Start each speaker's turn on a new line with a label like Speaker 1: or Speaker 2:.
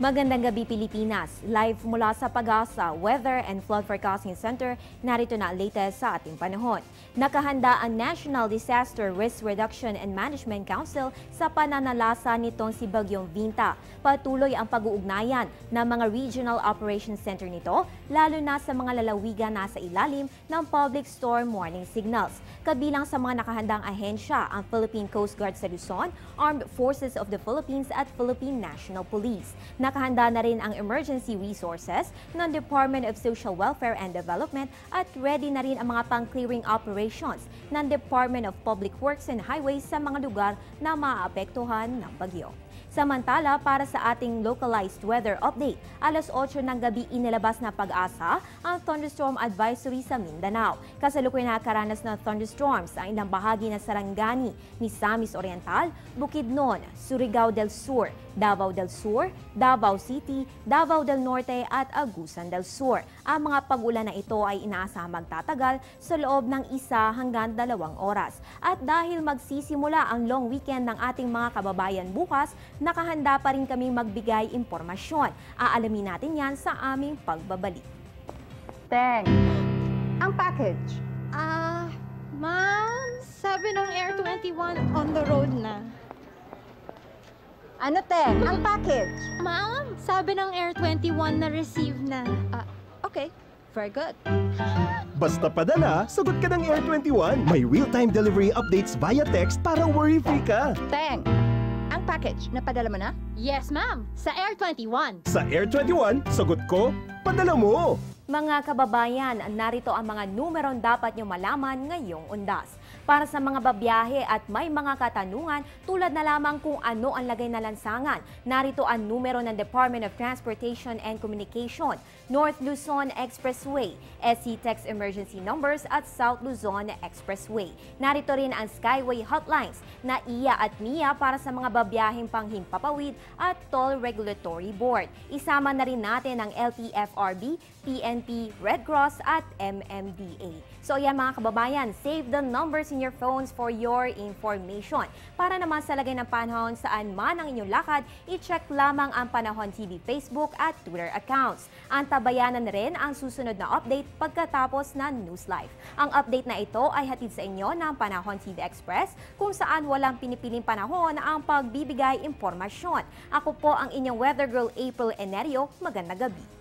Speaker 1: Magandang gabi Pilipinas. Live mula sa Pag-asa Weather and Flood Forecasting Center, narito na ang latest sa ating panahon. Nakahanda ang National Disaster Risk Reduction and Management Council sa pananalasa nitong si Bagyong Vinta. Patuloy ang pag-uugnayan ng mga Regional Operations Center nito, lalo na sa mga lalawigan nasa ilalim ng Public Storm Warning Signals. Kabilang sa mga nakahandang ahensya ang Philippine Coast Guard sa Luzon, Armed Forces of the Philippines at Philippine National Police. Nakahanda na rin ang emergency resources ng Department of Social Welfare and Development at ready na rin ang mga pang-clearing operations ng Department of Public Works and Highways sa mga lugar na maaapektuhan ng bagyo. Samantala, para sa ating localized weather update, alas 8 ng gabi inilabas na Pag-asa ang thunderstorm advisory sa Mindanao. Kasalukuyan nakakaranas ng thunderstorms ang ilang bahagi ng Sarangani, Misamis Oriental, Bukidnon, Surigao del Sur, Davao del Sur, Davao City, Davao del Norte at Agusan del Sur. Ang mga pag-ulan na ito ay inaasahang magtatagal sa loob ng 1 hanggang 2 oras. At dahil magsisimula ang long weekend ng ating mga kababayan bukas, nakahanda pa rin kaming magbigay impormasyon. Aalamin natin yan sa aming pagbabalik.
Speaker 2: Teng, ang package.
Speaker 3: Ma'am, sabi ng Air 21 on the road na.
Speaker 2: Ano, Teng? Ang package.
Speaker 3: Ma'am, sabi ng Air 21 na receive na.
Speaker 2: Okay, very good.
Speaker 4: Basta padala, sagot ka ng Air 21. May real-time delivery updates via text para worry-free ka.
Speaker 2: Teng, ang package, napadala mo na?
Speaker 3: Yes, ma'am, sa Air 21.
Speaker 4: Sa Air 21, sagot ko, padala mo.
Speaker 1: Mga kababayan, narito ang mga numerong dapat nyo malaman ngayong undas. Para sa mga babiyahe at may mga katanungan tulad na lamang kung ano ang lagay na lansangan, narito ang numero ng Department of Transportation and Communication, North Luzon Expressway, SC Text Emergency Numbers at South Luzon Expressway. Narito rin ang Skyway Hotlines na iya at MIA para sa mga babiyaheng panghimpapawid at Toll Regulatory Board. Isama na rin natin ang LTFRB, PNP, Red Cross at MMDA. So ayan mga kababayan, save the numbers in your phones for your information. Para naman sa lagay ng panahon saan man ang inyong lakad, i-check lamang ang Panahon TV Facebook at Twitter accounts. Antabayanan na rin ang susunod na update pagkatapos ng News Live. Ang update na ito ay hatid sa inyo ng Panahon TV Express kung saan walang pinipiling panahon ang pagbibigay impormasyon. Ako po ang inyong weather girl April Enerio. Magandang gabi.